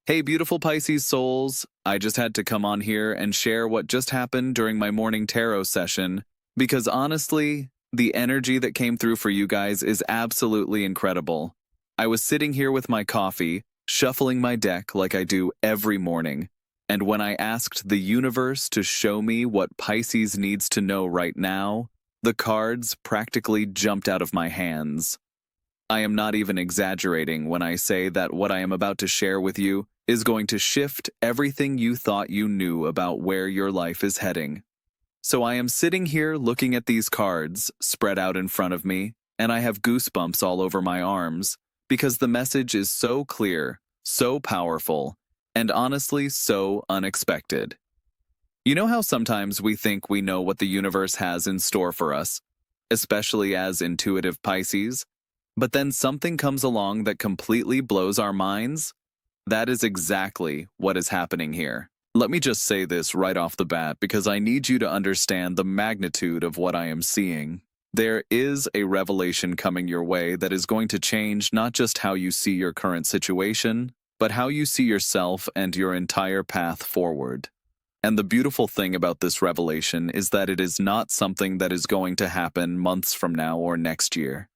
Hey, beautiful Pisces souls. I just had to come on here and share what just happened during my morning tarot session because honestly, the energy that came through for you guys is absolutely incredible. I was sitting here with my coffee, shuffling my deck like I do every morning, and when I asked the universe to show me what Pisces needs to know right now, the cards practically jumped out of my hands. I am not even exaggerating when I say that what I am about to share with you is going to shift everything you thought you knew about where your life is heading. So I am sitting here looking at these cards spread out in front of me, and I have goosebumps all over my arms because the message is so clear, so powerful, and honestly so unexpected. You know how sometimes we think we know what the universe has in store for us, especially as intuitive Pisces? But then something comes along that completely blows our minds? That is exactly what is happening here. Let me just say this right off the bat because I need you to understand the magnitude of what I am seeing. There is a revelation coming your way that is going to change not just how you see your current situation, but how you see yourself and your entire path forward. And the beautiful thing about this revelation is that it is not something that is going to happen months from now or next year.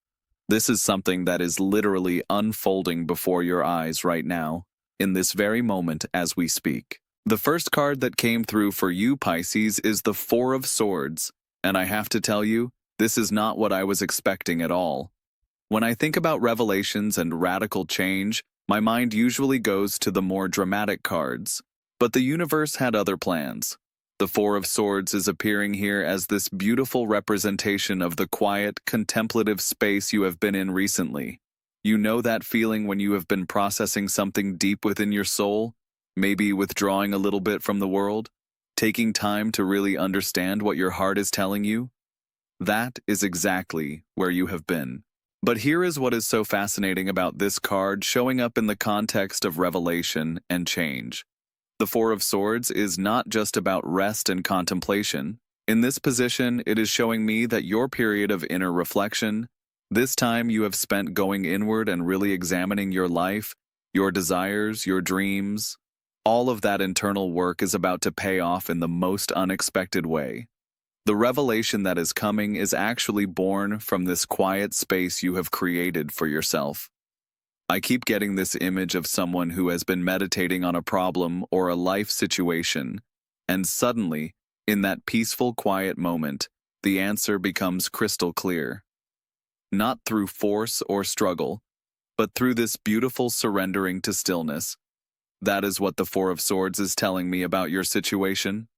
This is something that is literally unfolding before your eyes right now, in this very moment as we speak. The first card that came through for you, Pisces, is the Four of Swords, and I have to tell you, this is not what I was expecting at all. When I think about revelations and radical change, my mind usually goes to the more dramatic cards, but the universe had other plans. The Four of Swords is appearing here as this beautiful representation of the quiet, contemplative space you have been in recently. You know that feeling when you have been processing something deep within your soul, maybe withdrawing a little bit from the world, taking time to really understand what your heart is telling you? That is exactly where you have been. But here is what is so fascinating about this card showing up in the context of revelation and change. The Four of Swords is not just about rest and contemplation. In this position, it is showing me that your period of inner reflection, this time you have spent going inward and really examining your life, your desires, your dreams, all of that internal work is about to pay off in the most unexpected way. The revelation that is coming is actually born from this quiet space you have created for yourself. I keep getting this image of someone who has been meditating on a problem or a life situation, and suddenly, in that peaceful, quiet moment, the answer becomes crystal clear. Not through force or struggle, but through this beautiful surrendering to stillness. That is what the Four of Swords is telling me about your situation.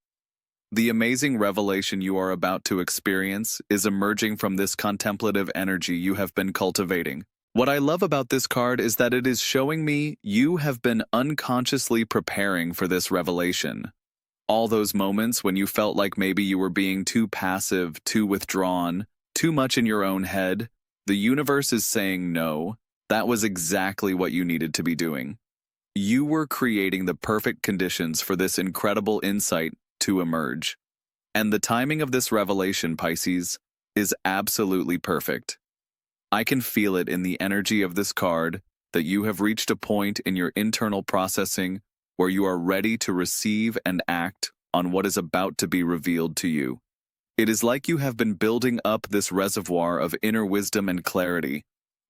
The amazing revelation you are about to experience is emerging from this contemplative energy you have been cultivating. What I love about this card is that it is showing me you have been unconsciously preparing for this revelation. All those moments when you felt like maybe you were being too passive, too withdrawn, too much in your own head, the universe is saying no, that was exactly what you needed to be doing. You were creating the perfect conditions for this incredible insight to emerge. And the timing of this revelation, Pisces, is absolutely perfect. I can feel it in the energy of this card that you have reached a point in your internal processing where you are ready to receive and act on what is about to be revealed to you. It is like you have been building up this reservoir of inner wisdom and clarity,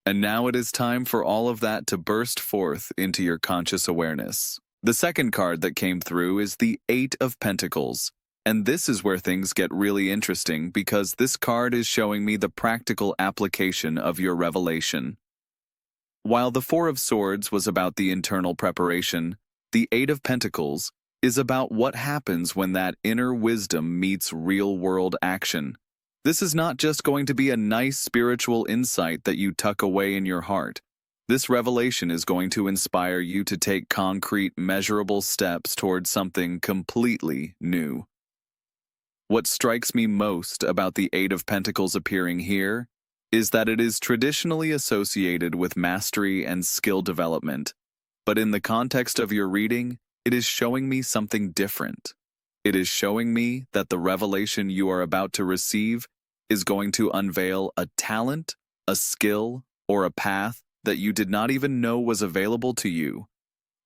and now it is time for all of that to burst forth into your conscious awareness. The second card that came through is the Eight of Pentacles. And this is where things get really interesting because this card is showing me the practical application of your revelation. While the Four of Swords was about the internal preparation, the Eight of Pentacles is about what happens when that inner wisdom meets real-world action. This is not just going to be a nice spiritual insight that you tuck away in your heart. This revelation is going to inspire you to take concrete, measurable steps towards something completely new. What strikes me most about the Eight of Pentacles appearing here is that it is traditionally associated with mastery and skill development, but in the context of your reading, it is showing me something different. It is showing me that the revelation you are about to receive is going to unveil a talent, a skill, or a path that you did not even know was available to you.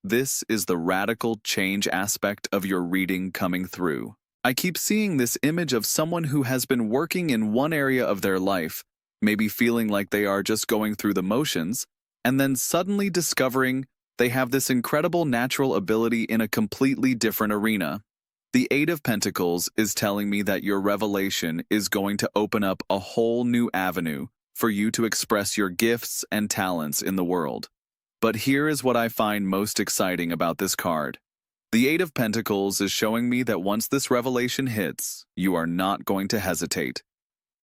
This is the radical change aspect of your reading coming through. I keep seeing this image of someone who has been working in one area of their life, maybe feeling like they are just going through the motions, and then suddenly discovering they have this incredible natural ability in a completely different arena. The Eight of Pentacles is telling me that your revelation is going to open up a whole new avenue for you to express your gifts and talents in the world. But here is what I find most exciting about this card. The Eight of Pentacles is showing me that once this revelation hits, you are not going to hesitate.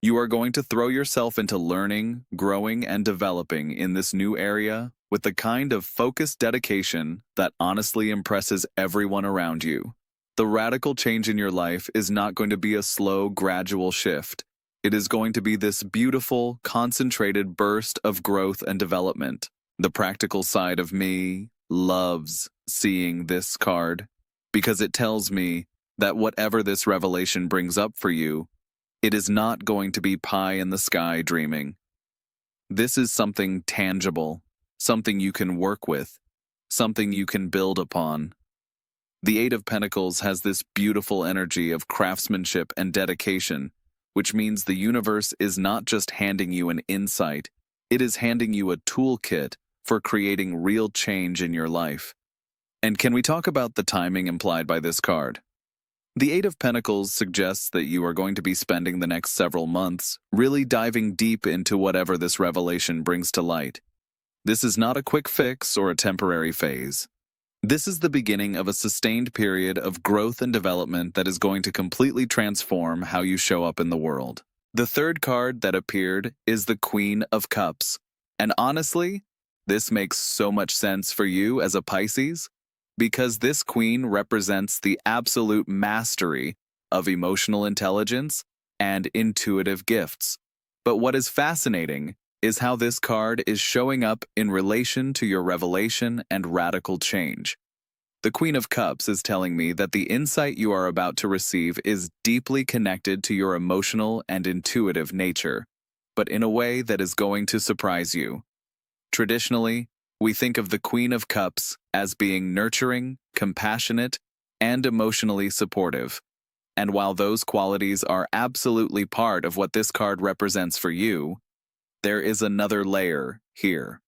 You are going to throw yourself into learning, growing, and developing in this new area with the kind of focused dedication that honestly impresses everyone around you. The radical change in your life is not going to be a slow, gradual shift. It is going to be this beautiful, concentrated burst of growth and development. The practical side of me loves seeing this card because it tells me that whatever this revelation brings up for you, it is not going to be pie in the sky dreaming. This is something tangible, something you can work with, something you can build upon. The Eight of Pentacles has this beautiful energy of craftsmanship and dedication, which means the universe is not just handing you an insight, it is handing you a toolkit for creating real change in your life. And can we talk about the timing implied by this card? The Eight of Pentacles suggests that you are going to be spending the next several months really diving deep into whatever this revelation brings to light. This is not a quick fix or a temporary phase. This is the beginning of a sustained period of growth and development that is going to completely transform how you show up in the world. The third card that appeared is the Queen of Cups. And honestly, this makes so much sense for you as a Pisces, because this queen represents the absolute mastery of emotional intelligence and intuitive gifts. But what is fascinating is how this card is showing up in relation to your revelation and radical change. The Queen of Cups is telling me that the insight you are about to receive is deeply connected to your emotional and intuitive nature, but in a way that is going to surprise you. Traditionally, we think of the Queen of Cups as being nurturing, compassionate, and emotionally supportive. And while those qualities are absolutely part of what this card represents for you, there is another layer here.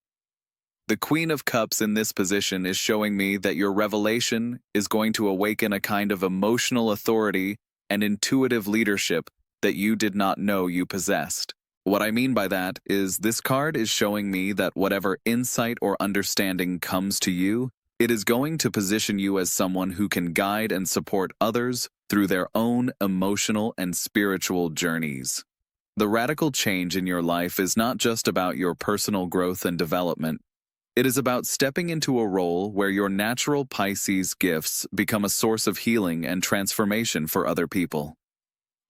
The Queen of Cups in this position is showing me that your revelation is going to awaken a kind of emotional authority and intuitive leadership that you did not know you possessed. What I mean by that is this card is showing me that whatever insight or understanding comes to you, it is going to position you as someone who can guide and support others through their own emotional and spiritual journeys. The radical change in your life is not just about your personal growth and development. It is about stepping into a role where your natural Pisces gifts become a source of healing and transformation for other people.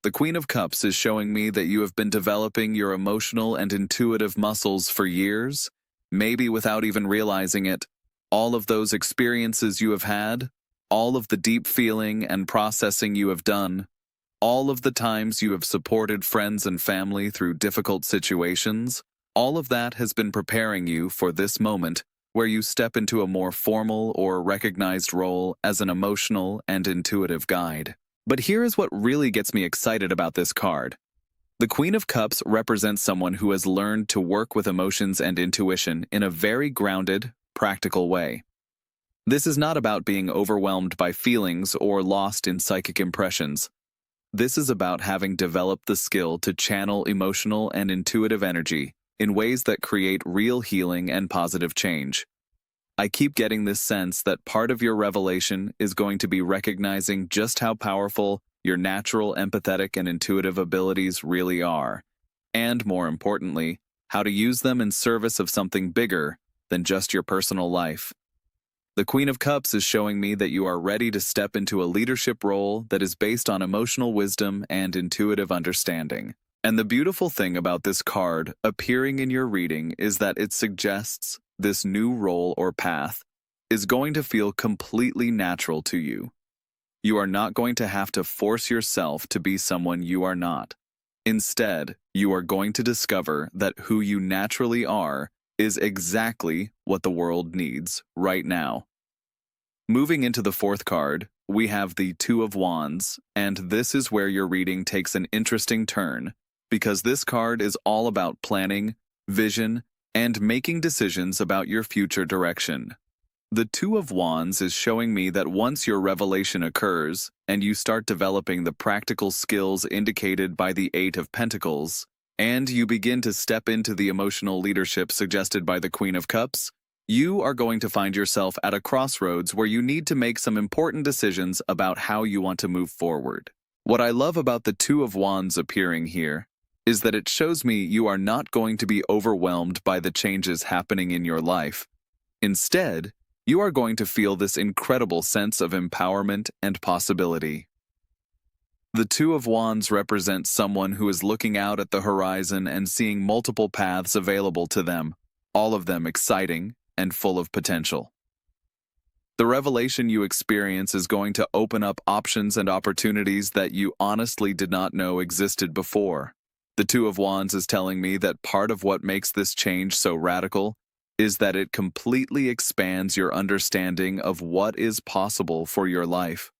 The Queen of Cups is showing me that you have been developing your emotional and intuitive muscles for years, maybe without even realizing it. All of those experiences you have had, all of the deep feeling and processing you have done, all of the times you have supported friends and family through difficult situations, all of that has been preparing you for this moment where you step into a more formal or recognized role as an emotional and intuitive guide. But here is what really gets me excited about this card. The Queen of Cups represents someone who has learned to work with emotions and intuition in a very grounded, practical way. This is not about being overwhelmed by feelings or lost in psychic impressions. This is about having developed the skill to channel emotional and intuitive energy in ways that create real healing and positive change. I keep getting this sense that part of your revelation is going to be recognizing just how powerful your natural empathetic and intuitive abilities really are, and more importantly, how to use them in service of something bigger than just your personal life. The Queen of Cups is showing me that you are ready to step into a leadership role that is based on emotional wisdom and intuitive understanding. And the beautiful thing about this card appearing in your reading is that it suggests this new role or path is going to feel completely natural to you. You are not going to have to force yourself to be someone you are not. Instead, you are going to discover that who you naturally are is exactly what the world needs right now. Moving into the fourth card, we have the Two of Wands, and this is where your reading takes an interesting turn, because this card is all about planning, vision, and making decisions about your future direction. The Two of Wands is showing me that once your revelation occurs, and you start developing the practical skills indicated by the Eight of Pentacles, and you begin to step into the emotional leadership suggested by the Queen of Cups, you are going to find yourself at a crossroads where you need to make some important decisions about how you want to move forward. What I love about the Two of Wands appearing here is that it shows me you are not going to be overwhelmed by the changes happening in your life. Instead, you are going to feel this incredible sense of empowerment and possibility. The Two of Wands represents someone who is looking out at the horizon and seeing multiple paths available to them, all of them exciting and full of potential. The revelation you experience is going to open up options and opportunities that you honestly did not know existed before. The Two of Wands is telling me that part of what makes this change so radical is that it completely expands your understanding of what is possible for your life.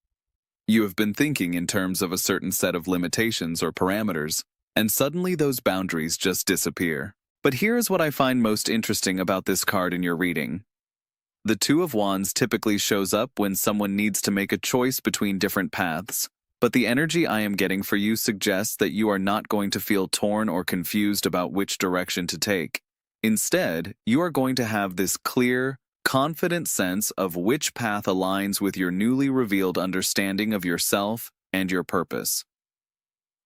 You have been thinking in terms of a certain set of limitations or parameters, and suddenly those boundaries just disappear. But here is what I find most interesting about this card in your reading. The Two of Wands typically shows up when someone needs to make a choice between different paths, but the energy I am getting for you suggests that you are not going to feel torn or confused about which direction to take. Instead, you are going to have this clear, confident sense of which path aligns with your newly revealed understanding of yourself and your purpose.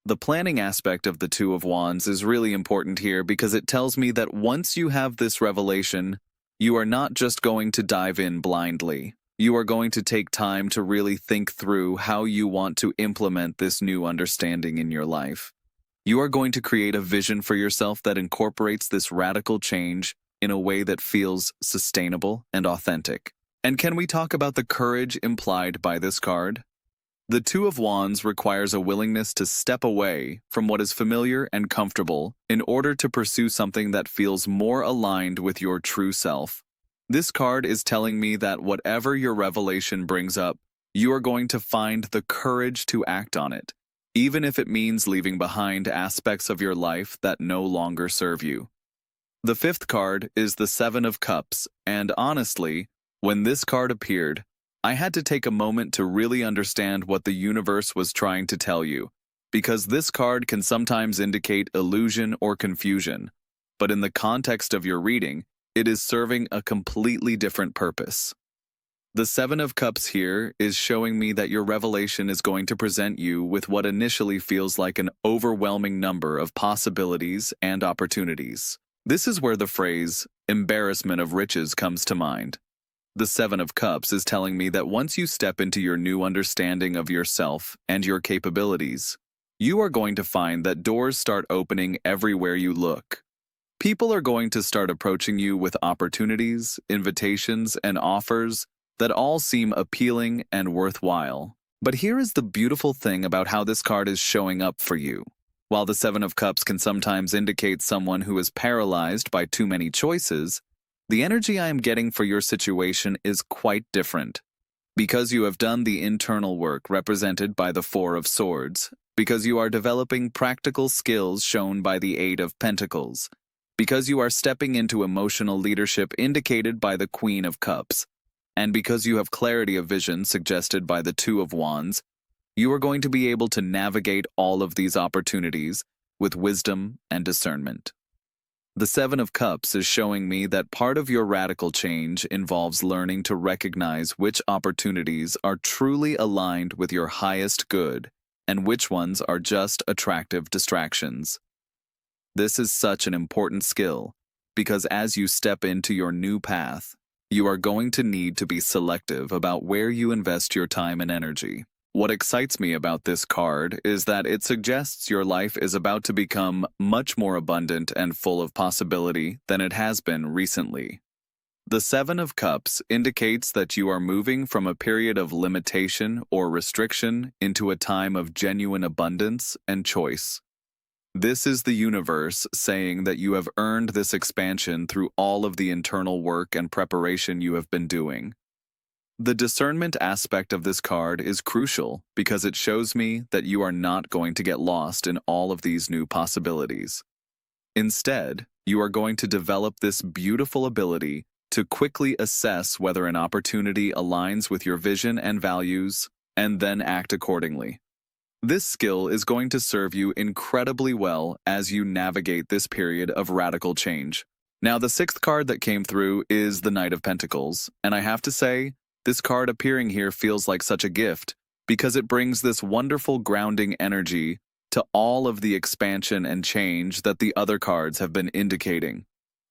The planning aspect of the Two of Wands is really important here because it tells me that once you have this revelation, you are not just going to dive in blindly. You are going to take time to really think through how you want to implement this new understanding in your life. You are going to create a vision for yourself that incorporates this radical change in a way that feels sustainable and authentic. And can we talk about the courage implied by this card? The Two of Wands requires a willingness to step away from what is familiar and comfortable in order to pursue something that feels more aligned with your true self. This card is telling me that whatever your revelation brings up, you are going to find the courage to act on it, even if it means leaving behind aspects of your life that no longer serve you. The fifth card is the Seven of Cups, and honestly, when this card appeared, I had to take a moment to really understand what the universe was trying to tell you, because this card can sometimes indicate illusion or confusion, but in the context of your reading, it is serving a completely different purpose. The Seven of Cups here is showing me that your revelation is going to present you with what initially feels like an overwhelming number of possibilities and opportunities. This is where the phrase, embarrassment of riches, comes to mind. The Seven of Cups is telling me that once you step into your new understanding of yourself and your capabilities, you are going to find that doors start opening everywhere you look. People are going to start approaching you with opportunities, invitations, and offers that all seem appealing and worthwhile. But here is the beautiful thing about how this card is showing up for you. While the Seven of Cups can sometimes indicate someone who is paralyzed by too many choices, the energy I am getting for your situation is quite different. Because you have done the internal work represented by the Four of Swords, because you are developing practical skills shown by the Eight of Pentacles, because you are stepping into emotional leadership indicated by the Queen of Cups, and because you have clarity of vision suggested by the Two of Wands, you are going to be able to navigate all of these opportunities with wisdom and discernment. The Seven of Cups is showing me that part of your radical change involves learning to recognize which opportunities are truly aligned with your highest good and which ones are just attractive distractions. This is such an important skill because as you step into your new path, you are going to need to be selective about where you invest your time and energy. What excites me about this card is that it suggests your life is about to become much more abundant and full of possibility than it has been recently. The Seven of Cups indicates that you are moving from a period of limitation or restriction into a time of genuine abundance and choice. This is the universe saying that you have earned this expansion through all of the internal work and preparation you have been doing. The discernment aspect of this card is crucial because it shows me that you are not going to get lost in all of these new possibilities. Instead, you are going to develop this beautiful ability to quickly assess whether an opportunity aligns with your vision and values, and then act accordingly. This skill is going to serve you incredibly well as you navigate this period of radical change. Now, the sixth card that came through is the Knight of Pentacles, and I have to say, this card appearing here feels like such a gift because it brings this wonderful grounding energy to all of the expansion and change that the other cards have been indicating.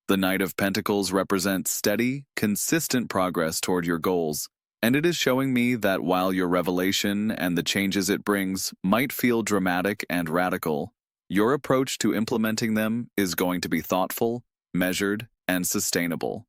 The Knight of Pentacles represents steady, consistent progress toward your goals, and it is showing me that while your revelation and the changes it brings might feel dramatic and radical, your approach to implementing them is going to be thoughtful, measured, and sustainable.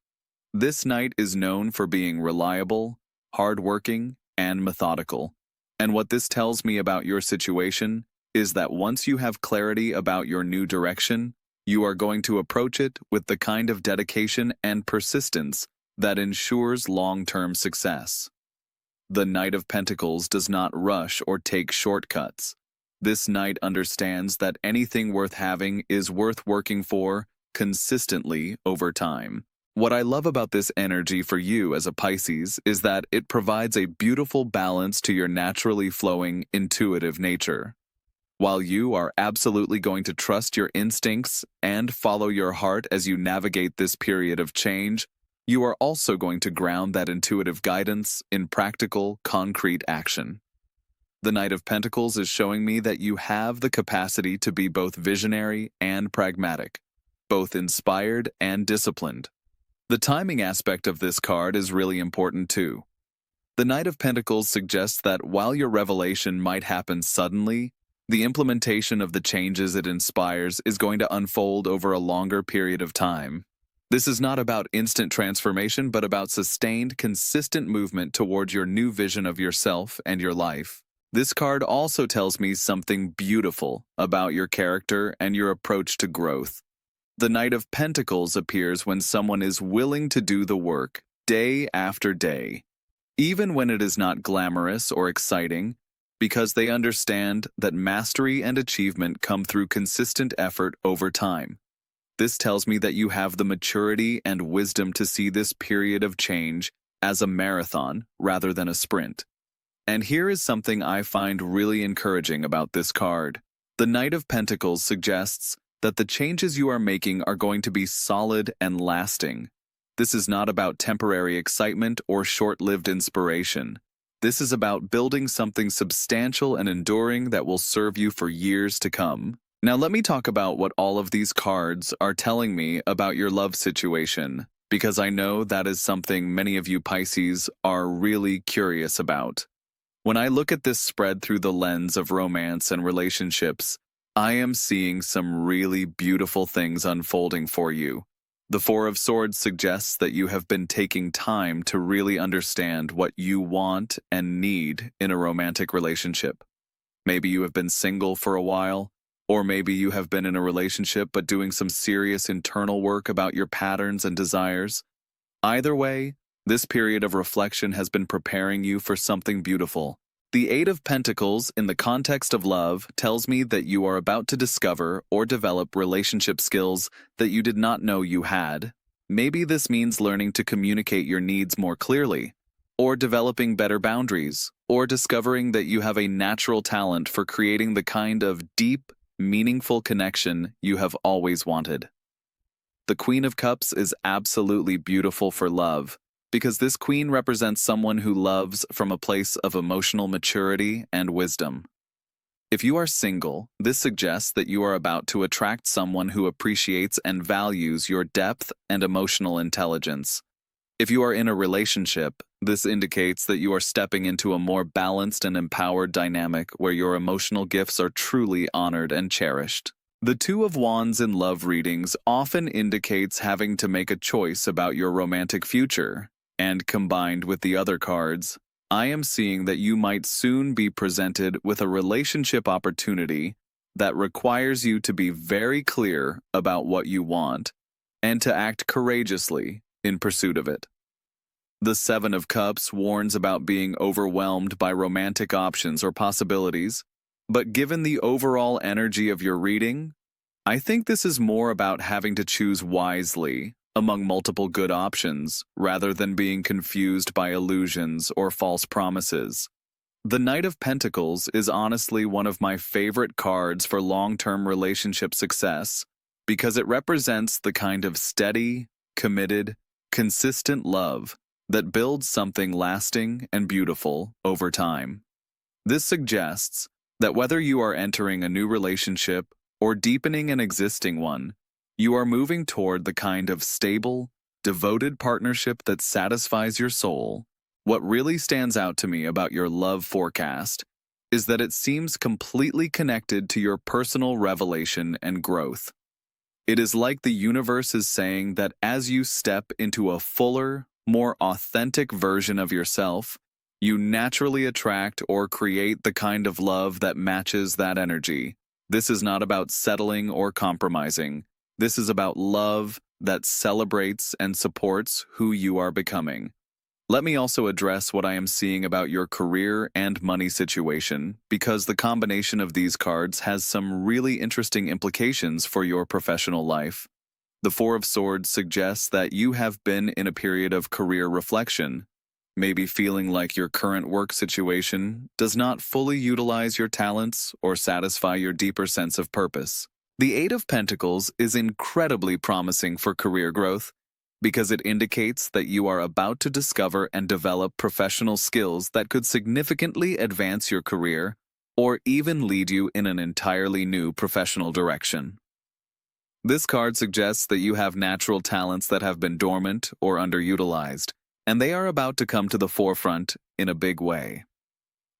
This knight is known for being reliable, hardworking, and methodical. And what this tells me about your situation is that once you have clarity about your new direction, you are going to approach it with the kind of dedication and persistence that ensures long-term success. The Knight of Pentacles does not rush or take shortcuts. This knight understands that anything worth having is worth working for consistently over time. What I love about this energy for you as a Pisces is that it provides a beautiful balance to your naturally flowing, intuitive nature. While you are absolutely going to trust your instincts and follow your heart as you navigate this period of change, you are also going to ground that intuitive guidance in practical, concrete action. The Knight of Pentacles is showing me that you have the capacity to be both visionary and pragmatic, both inspired and disciplined. The timing aspect of this card is really important too. The Knight of Pentacles suggests that while your revelation might happen suddenly, the implementation of the changes it inspires is going to unfold over a longer period of time. This is not about instant transformation, but about sustained, consistent movement towards your new vision of yourself and your life. This card also tells me something beautiful about your character and your approach to growth. The Knight of Pentacles appears when someone is willing to do the work, day after day, even when it is not glamorous or exciting, because they understand that mastery and achievement come through consistent effort over time. This tells me that you have the maturity and wisdom to see this period of change as a marathon rather than a sprint. And here is something I find really encouraging about this card. The Knight of Pentacles suggests that the changes you are making are going to be solid and lasting. This is not about temporary excitement or short-lived inspiration. This is about building something substantial and enduring that will serve you for years to come. Now let me talk about what all of these cards are telling me about your love situation, because I know that is something many of you Pisces are really curious about. When I look at this spread through the lens of romance and relationships, I am seeing some really beautiful things unfolding for you. The Four of Swords suggests that you have been taking time to really understand what you want and need in a romantic relationship. Maybe you have been single for a while, or maybe you have been in a relationship but doing some serious internal work about your patterns and desires. Either way, this period of reflection has been preparing you for something beautiful. The Eight of Pentacles, in the context of love, tells me that you are about to discover or develop relationship skills that you did not know you had. Maybe this means learning to communicate your needs more clearly, or developing better boundaries, or discovering that you have a natural talent for creating the kind of deep, meaningful connection you have always wanted. The Queen of Cups is absolutely beautiful for love, because this queen represents someone who loves from a place of emotional maturity and wisdom. If you are single, this suggests that you are about to attract someone who appreciates and values your depth and emotional intelligence. If you are in a relationship, this indicates that you are stepping into a more balanced and empowered dynamic where your emotional gifts are truly honored and cherished. The Two of Wands in love readings often indicates having to make a choice about your romantic future. And combined with the other cards, I am seeing that you might soon be presented with a relationship opportunity that requires you to be very clear about what you want and to act courageously in pursuit of it. The Seven of Cups warns about being overwhelmed by romantic options or possibilities, but given the overall energy of your reading, I think this is more about having to choose wisely among multiple good options rather than being confused by illusions or false promises. The Knight of Pentacles is honestly one of my favorite cards for long-term relationship success because it represents the kind of steady, committed, consistent love that builds something lasting and beautiful over time. This suggests that whether you are entering a new relationship or deepening an existing one, you are moving toward the kind of stable, devoted partnership that satisfies your soul. What really stands out to me about your love forecast is that it seems completely connected to your personal revelation and growth. It is like the universe is saying that as you step into a fuller, more authentic version of yourself, you naturally attract or create the kind of love that matches that energy. This is not about settling or compromising. This is about love that celebrates and supports who you are becoming. Let me also address what I am seeing about your career and money situation, because the combination of these cards has some really interesting implications for your professional life. The Four of Swords suggests that you have been in a period of career reflection, maybe feeling like your current work situation does not fully utilize your talents or satisfy your deeper sense of purpose. The Eight of Pentacles is incredibly promising for career growth because it indicates that you are about to discover and develop professional skills that could significantly advance your career or even lead you in an entirely new professional direction. This card suggests that you have natural talents that have been dormant or underutilized, and they are about to come to the forefront in a big way.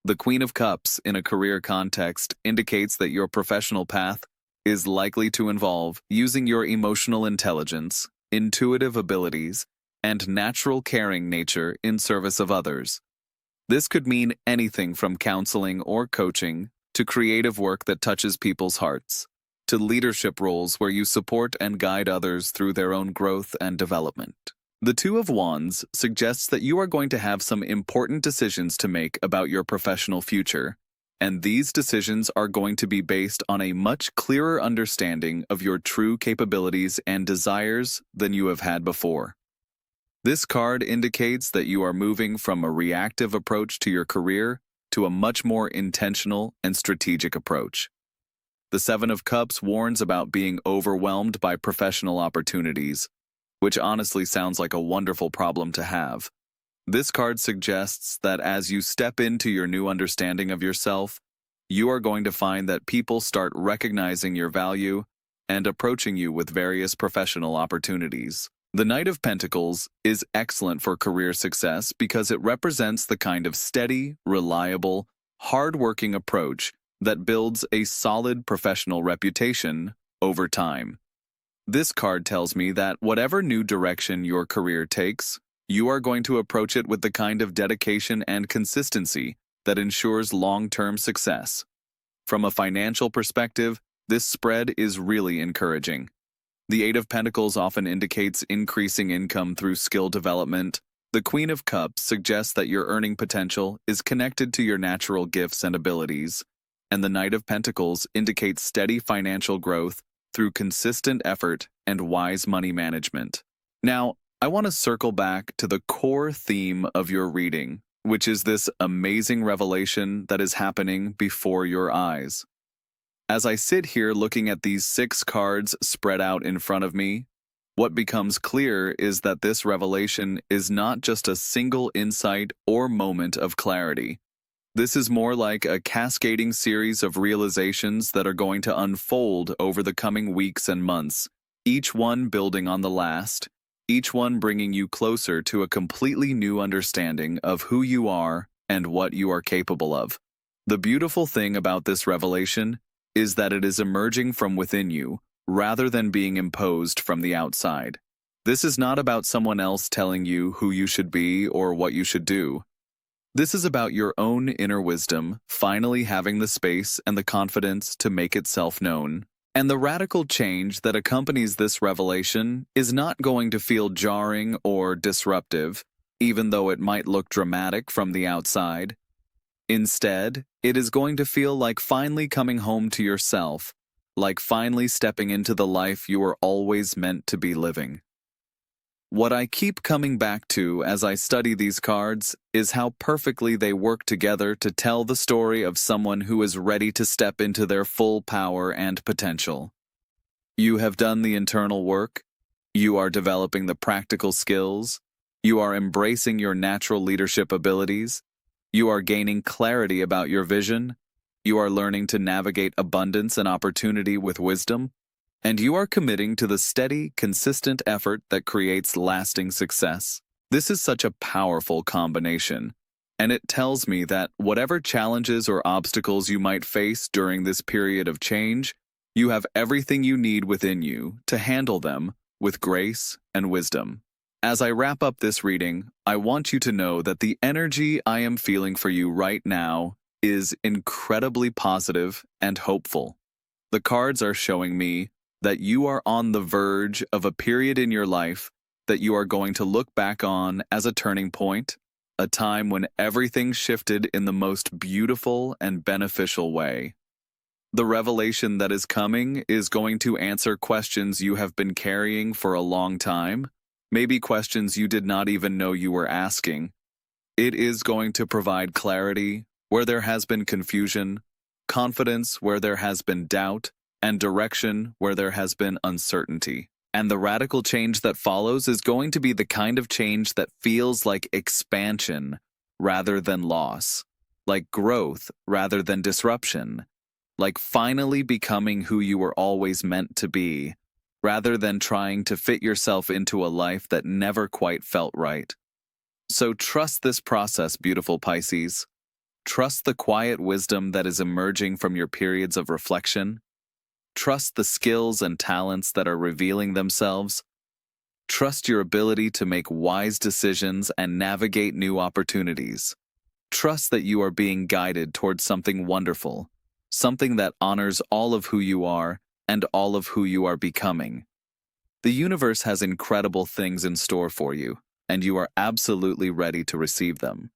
The Queen of Cups in a career context indicates that your professional path is likely to involve using your emotional intelligence, intuitive abilities, and natural caring nature in service of others. This could mean anything from counseling or coaching to creative work that touches people's hearts, to leadership roles where you support and guide others through their own growth and development. The Two of Wands suggests that you are going to have some important decisions to make about your professional future, and these decisions are going to be based on a much clearer understanding of your true capabilities and desires than you have had before. This card indicates that you are moving from a reactive approach to your career to a much more intentional and strategic approach. The Seven of Cups warns about being overwhelmed by professional opportunities, which honestly sounds like a wonderful problem to have. This card suggests that as you step into your new understanding of yourself, you are going to find that people start recognizing your value and approaching you with various professional opportunities. The Knight of Pentacles is excellent for career success because it represents the kind of steady, reliable, hard-working approach that builds a solid professional reputation over time. This card tells me that whatever new direction your career takes, you are going to approach it with the kind of dedication and consistency that ensures long-term success. From a financial perspective, this spread is really encouraging. The Eight of Pentacles often indicates increasing income through skill development. The Queen of Cups suggests that your earning potential is connected to your natural gifts and abilities, and the Knight of Pentacles indicates steady financial growth through consistent effort and wise money management. Now, I want to circle back to the core theme of your reading, which is this amazing revelation that is happening before your eyes. As I sit here looking at these 6 cards spread out in front of me, what becomes clear is that this revelation is not just a single insight or moment of clarity. This is more like a cascading series of realizations that are going to unfold over the coming weeks and months, each one building on the last, each one bringing you closer to a completely new understanding of who you are and what you are capable of. The beautiful thing about this revelation is that it is emerging from within you, rather than being imposed from the outside. This is not about someone else telling you who you should be or what you should do. This is about your own inner wisdom finally having the space and the confidence to make itself known. And the radical change that accompanies this revelation is not going to feel jarring or disruptive. even though it might look dramatic from the outside. Instead, it is going to feel like finally coming home to yourself, like finally stepping into the life you were always meant to be living. What I keep coming back to as I study these cards is how perfectly they work together to tell the story of someone who is ready to step into their full power and potential. You have done the internal work, you are developing the practical skills, you are embracing your natural leadership abilities, you are gaining clarity about your vision, you are learning to navigate abundance and opportunity with wisdom, and you are committing to the steady, consistent effort that creates lasting success. This is such a powerful combination, and it tells me that whatever challenges or obstacles you might face during this period of change, you have everything you need within you to handle them with grace and wisdom. As I wrap up this reading, I want you to know that the energy I am feeling for you right now is incredibly positive and hopeful. The cards are showing me that you are on the verge of a period in your life that you are going to look back on as a turning point, a time when everything shifted in the most beautiful and beneficial way. The revelation that is coming is going to answer questions you have been carrying for a long time, maybe questions you did not even know you were asking. It is going to provide clarity where there has been confusion, confidence where there has been doubt, and direction where there has been uncertainty. And the radical change that follows is going to be the kind of change that feels like expansion rather than loss, like growth rather than disruption, like finally becoming who you were always meant to be, rather than trying to fit yourself into a life that never quite felt right. So trust this process, beautiful Pisces. Trust the quiet wisdom that is emerging from your periods of reflection. Trust the skills and talents that are revealing themselves. Trust your ability to make wise decisions and navigate new opportunities. Trust that you are being guided towards something wonderful, something that honors all of who you are and all of who you are becoming. The universe has incredible things in store for you, and you are absolutely ready to receive them.